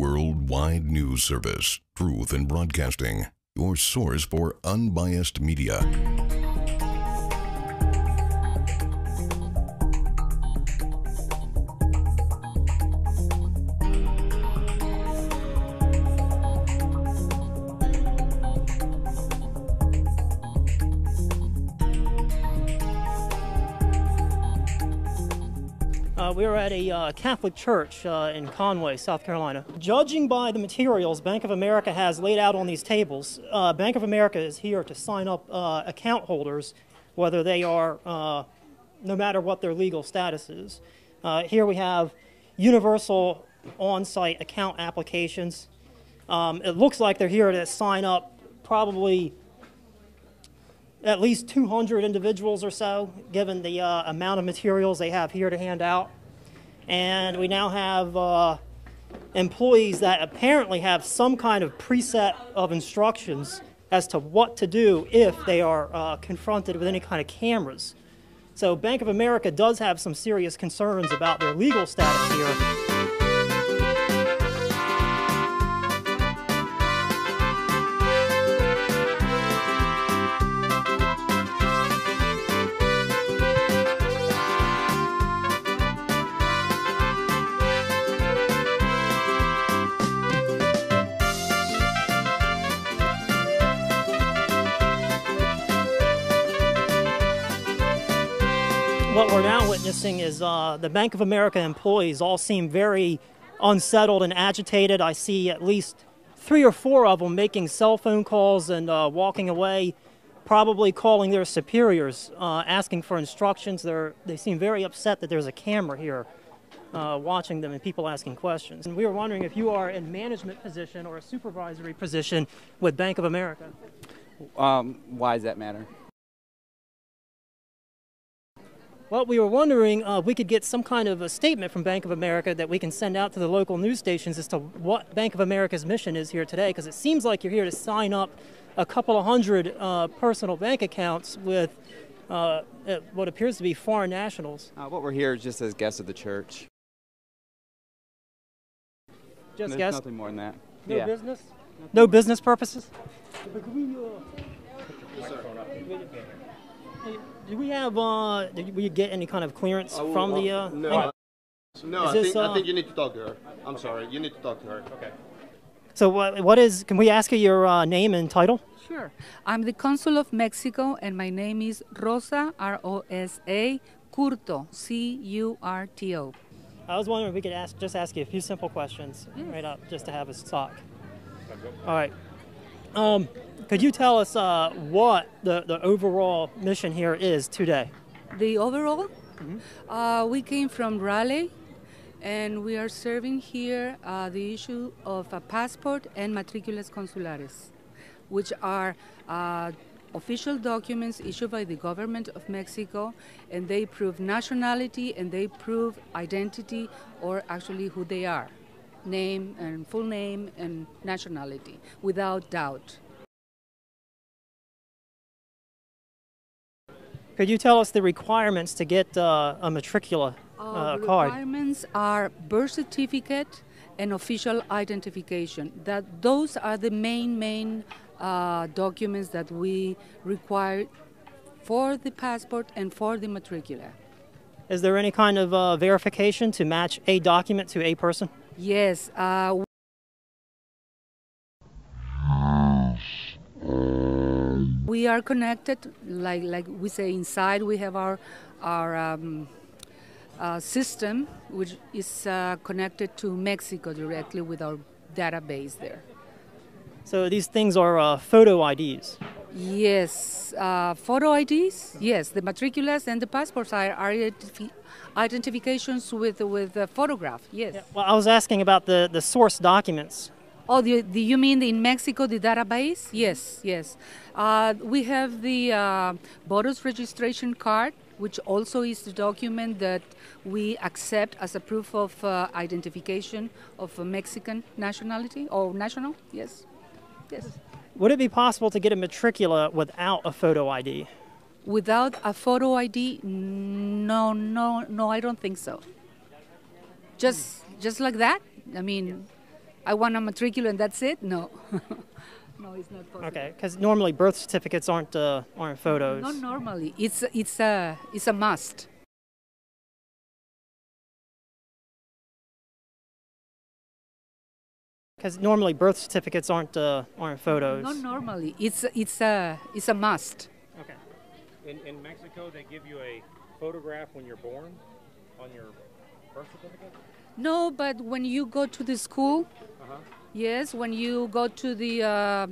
Worldwide news service, Truth in Broadcasting, your source for unbiased media. We are at a Catholic church in Conway, South Carolina. Judging by the materials Bank of America has laid out on these tables, Bank of America is here to sign up account holders, whether they are, no matter what their legal status is. Here we have universal on-site account applications. It looks like they're here to sign up probably at least 200 individuals or so, given the amount of materials they have here to hand out. And we now have employees that apparently have some kind of preset of instructions as to what to do if they are confronted with any kind of cameras. So Bank of America does have some serious concerns about their legal status here. What we're now witnessing is the Bank of America employees all seem very unsettled and agitated. I see at least 3 or 4 of them making cell phone calls and walking away, probably calling their superiors, asking for instructions. They seem very upset that there's a camera here watching them and people asking questions. And we were wondering if you are in management position or a supervisory position with Bank of America. Why does that matter? Well, we were wondering if we could get some kind of a statement from Bank of America that we can send out to the local news stations as to what Bank of America's mission is here today, because it seems like you're here to sign up a couple of hundred personal bank accounts with what appears to be foreign nationals. What we're here is just as guests of the church. Just There's guests? nothing more than that. No business? No business purposes? Do we have, did we get any kind of clearance from the... No, I think you need to talk to her. I'm sorry, you need to talk to her. Okay. So can we ask you your name and title? Sure. I'm the Consul of Mexico, and my name is Rosa, R-O-S-A, Curto, C-U-R-T-O. I was wondering if we could just ask you a few simple questions right up, just to have us talk. All right. Could you tell us what the overall mission here is today? The overall? Mm-hmm. We came from Raleigh, and we are serving here the issue of a passport and matriculas consulares, which are official documents issued by the government of Mexico, and they prove nationality and they prove identity, or actually who they are. Name and full name and nationality, without doubt. Could you tell us the requirements to get a matricula card? The requirements are birth certificate and official identification. Those are the main documents that we require for the passport and for the matricula. Is there any kind of verification to match a document to a person? Yes. We are connected, like we say inside, we have our system, which is connected to Mexico directly with our database there. So these things are photo IDs? Yes. Photo IDs? Yes. The matriculas and the passports are identifications with a photograph, yes. Yeah, well, I was asking about the source documents. Oh, you mean in Mexico, the database? Yes, yes. We have the voters registration card, which also is the document that we accept as a proof of identification of a Mexican nationality, or national, yes. Yes. Would it be possible to get a matricula without a photo ID? Without a photo ID? No, I don't think so. Just like that? I mean, I want a matriculate and that's it? No. No, it's not possible. Okay, because normally birth certificates aren't photos. Not normally. It's a must. Because normally birth certificates aren't photos. Not normally. It's a must. Okay. In Mexico, they give you a photograph when you're born on your birth certificate? No, but when you go to the school, yes, when you go to the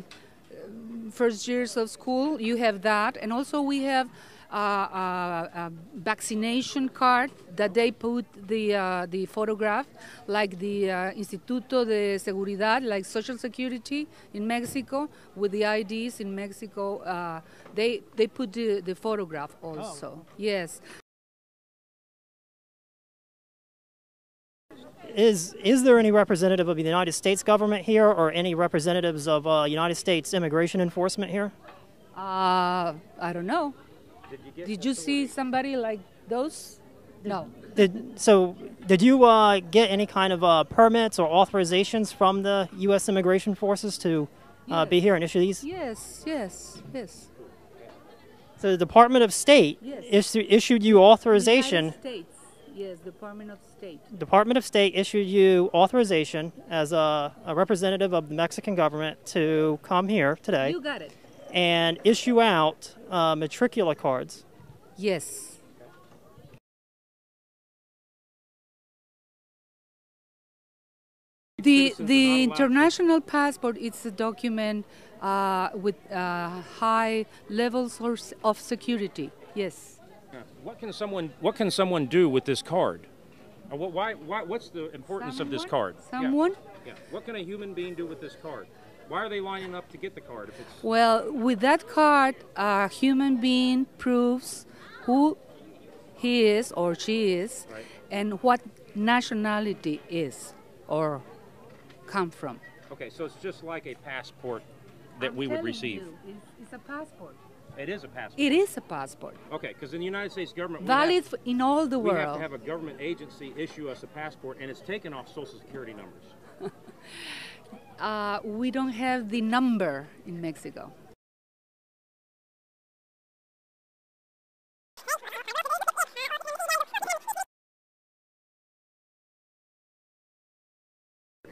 first years of school, you have that. And also we have a vaccination card that they put the photograph, like the Instituto de Seguridad, like Social Security in Mexico, with the IDs in Mexico. They put the photograph also. Oh. Yes. Is there any representative of the United States government here, or any representatives of United States immigration enforcement here? I don't know. Did you see somebody like those? No. Did you get any kind of permits or authorizations from the U.S. immigration forces to be here and issue these? Yes. So the Department of State issued you authorization. United States. Yes, Department of State. Department of State issued you authorization as a representative of the Mexican government to come here today. You got it. And issue out matricula cards. Yes. The international passport, it's a document with high levels of security. Yes. What can someone do with this card? What's the importance of this card? Someone? Yeah. What can a human being do with this card? Why are they lining up to get the card? If it's... Well, with that card, a human being proves who he is or she is, right, and what nationality is or come from. Okay, so it's just like a passport that we would receive. It's a passport. It is a passport. It is a passport. Okay, because in the United States government, valid in all the world. We have to have a government agency issue us a passport, and it's taken off Social Security numbers. We don't have the number in Mexico.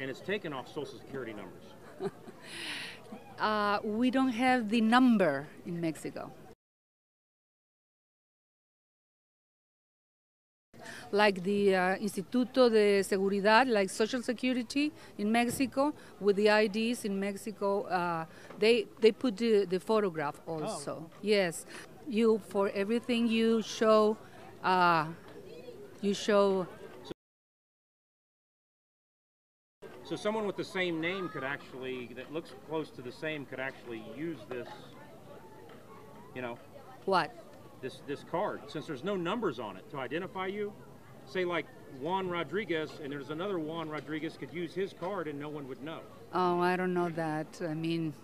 And it's taken off Social Security numbers. We don't have the number in Mexico. Like the Instituto de Seguridad, like Social Security in Mexico, with the IDs in Mexico, they put the photograph also. Oh. Yes, for everything you show. So someone with the same name could actually, that looks close to the same, could actually use this, What? This card, since there's no numbers on it to identify you. Say like Juan Rodriguez, and there's another Juan Rodriguez could use his card and no one would know. Oh, I don't know that. I mean,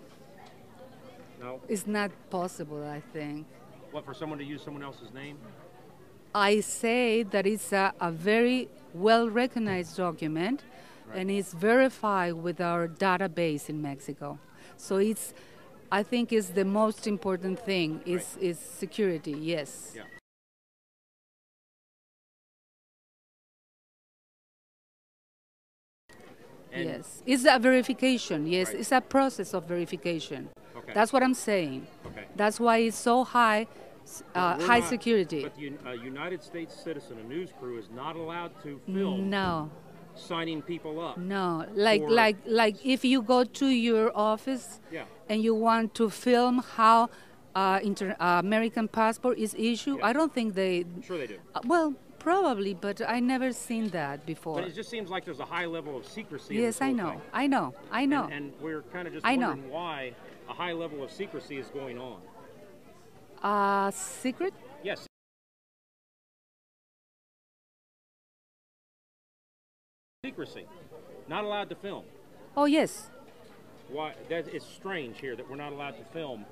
no, it's not possible, I think. What, for someone to use someone else's name? I say that it's a very well-recognized document, right, and it's verified with our database in Mexico. So I think it's the most important thing is security, yes. Yeah. And yes, it's a verification, yes, right, it's a process of verification. Okay. That's what I'm saying. Okay. That's why it's so high, security. But a United States citizen, a news crew, is not allowed to film. No. Signing people up. No, like if you go to your office, yeah, and you want to film how American passport is issued, yeah, I don't think they. I'm sure they do. Well, probably, but I never seen that before. But it just seems like there's a high level of secrecy. Yes, in this I know. thing. I know. And we're kind of just wondering why a high level of secrecy is going on. Secret? Yes. Secrecy. Not allowed to film. Oh, yes. Why? It's strange here that we're not allowed to film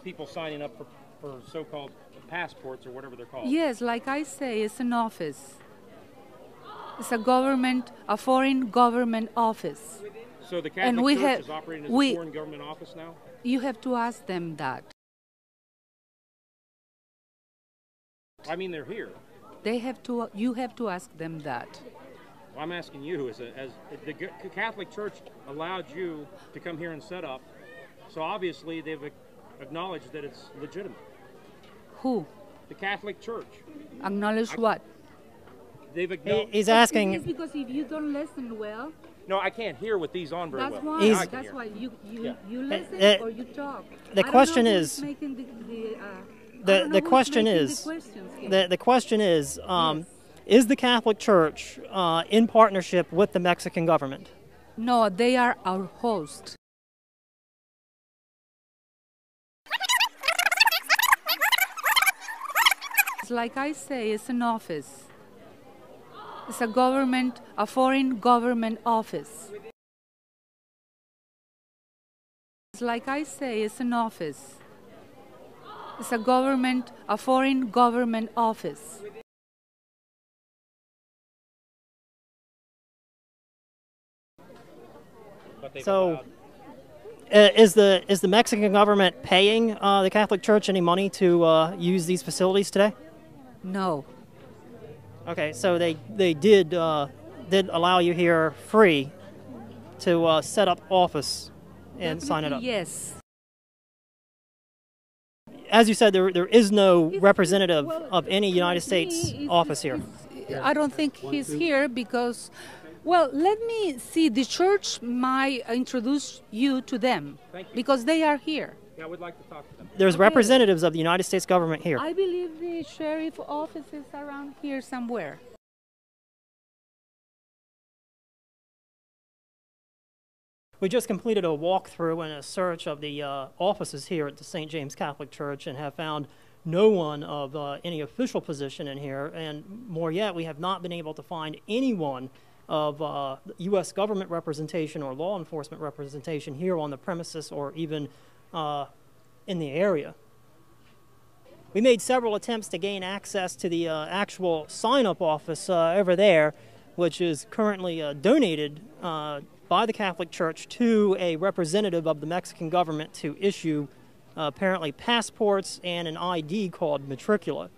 people signing up for so-called passports or whatever they're called. Yes, like I say, it's an office. It's a foreign government office. So the Catholic Church is operating as a foreign government office now? You have to ask them that. I mean, they're here. They have to. You have to ask them that. Well, I'm asking you, as the Catholic Church allowed you to come here and set up, so obviously they've acknowledged that it's legitimate. Who? The Catholic Church. Acknowledge what? They've acknowledged. He's asking. It's because if you don't listen well. No, I can't hear with these on very That's well. why. That's why you listen or you talk. The question is. The question is. The question is. Yes. Is the Catholic Church in partnership with the Mexican government? No, they are our host. Like I say, it's an office. It's a government, a foreign government office. Like I say, it's an office. It's a government, a foreign government office. So, is the Mexican government paying the Catholic Church any money to use these facilities today? No. Okay, so they did allow you here free to set up office and Definitely sign it up. Yes. As you said, there is no representative of any United States office here. I don't think he's here because, well, let me see. The church might introduce you to them because they are here. Yeah, I would like to talk to them. There's representatives of the United States government here. I believe the sheriff office is around here somewhere. We just completed a walkthrough and a search of the offices here at the St. James Catholic Church and have found no one of any official position in here. And more yet, we have not been able to find anyone of U.S. government representation or law enforcement representation here on the premises or even in the area. We made several attempts to gain access to the actual sign-up office over there, which is currently donated by the Catholic Church to a representative of the Mexican government to issue apparently passports and an ID called matricula.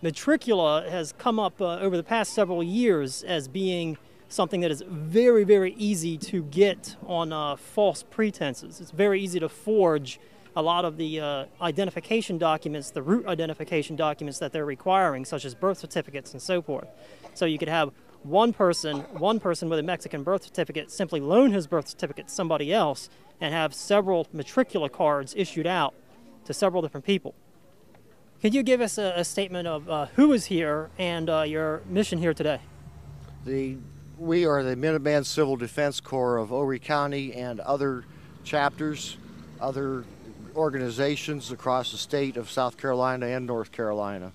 Matricula has come up over the past several years as being something that is very, very easy to get on false pretenses. It's very easy to forge a lot of the identification documents, the root identification documents that they're requiring, such as birth certificates and so forth. So you could have one person with a Mexican birth certificate simply loan his birth certificate to somebody else and have several matricula cards issued out to several different people. Could you give us a statement of who is here and your mission here today? We are the Minuteman Civil Defense Corps of Horry County and other chapters, other organizations across the state of South Carolina and North Carolina.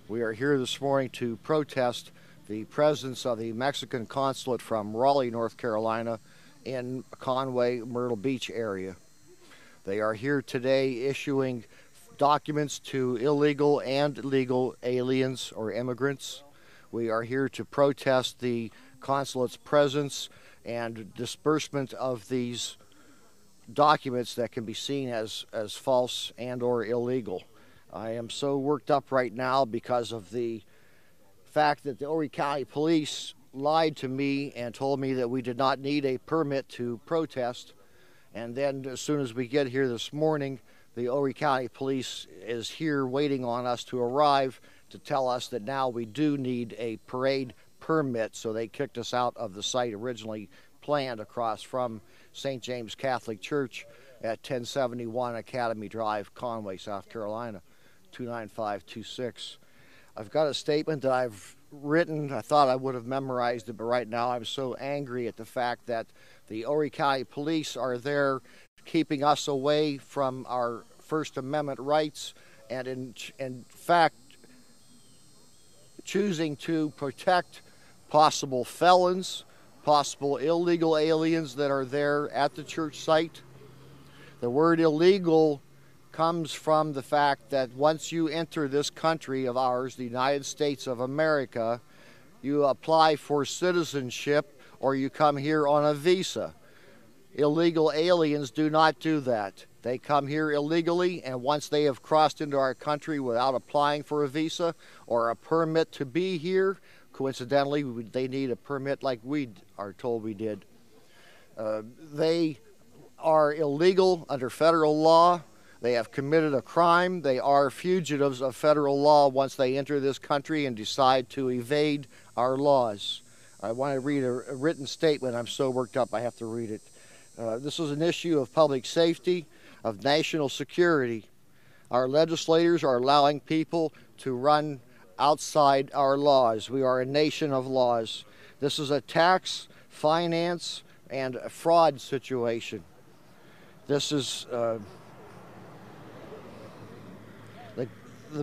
We are here this morning to protest the presence of the Mexican consulate from Raleigh, North Carolina in Conway, Myrtle Beach area. They are here today issuing documents to illegal and legal aliens or immigrants. We are here to protest the consulate's presence and disbursement of these documents that can be seen as false and or illegal. I am so worked up right now because of the fact that the Horry County Police lied to me and told me that we did not need a permit to protest. And then as soon as we get here this morning, the Horry County Police is here waiting on us to arrive to tell us that now we do need a parade permit, so they kicked us out of the site originally planned across from St. James Catholic Church at 1071 Academy Drive, Conway, South Carolina, 29526. I've got a statement that I've written. I thought I would have memorized it, but right now I'm so angry at the fact that the Horry County Police are there keeping us away from our First Amendment rights and in fact choosing to protect possible felons, possible illegal aliens that are there at the church site. The word illegal comes from the fact that once you enter this country of ours, the United States of America, you apply for citizenship or you come here on a visa. Illegal aliens do not do that. They come here illegally, and once they have crossed into our country without applying for a visa or a permit to be here, coincidentally, they need a permit like we are told we did. They are illegal under federal law. They have committed a crime. They are fugitives of federal law once they enter this country and decide to evade our laws. I want to read a written statement. I'm so worked up I have to read it. This is an issue of public safety, of national security. Our legislators are allowing people to run outside our laws. We are a nation of laws. This is a tax, finance, and a fraud situation. This is the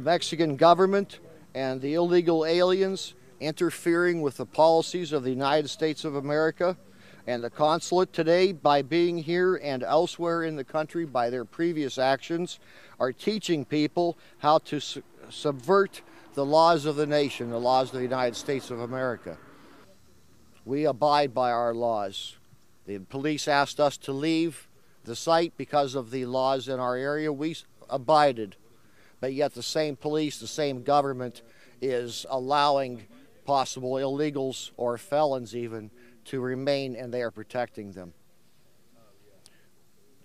Mexican government and the illegal aliens interfering with the policies of the United States of America. And the consulate today, by being here and elsewhere in the country by their previous actions, are teaching people how to subvert the laws of the nation, the laws of the United States of America. We abide by our laws. The police asked us to leave the site because of the laws in our area. We abided, but yet the same police, the same government is allowing possible illegals or felons even to remain, and they are protecting them.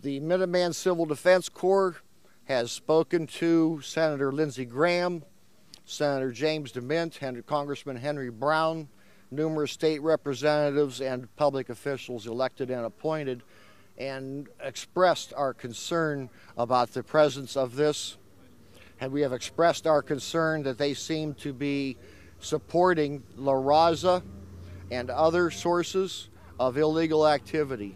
The Minuteman Civil Defense Corps has spoken to Senator Lindsey Graham, Senator James DeMint, Congressman Henry Brown, numerous state representatives and public officials elected and appointed, and expressed our concern about the presence of this. And we have expressed our concern that they seem to be supporting La Raza and other sources of illegal activity.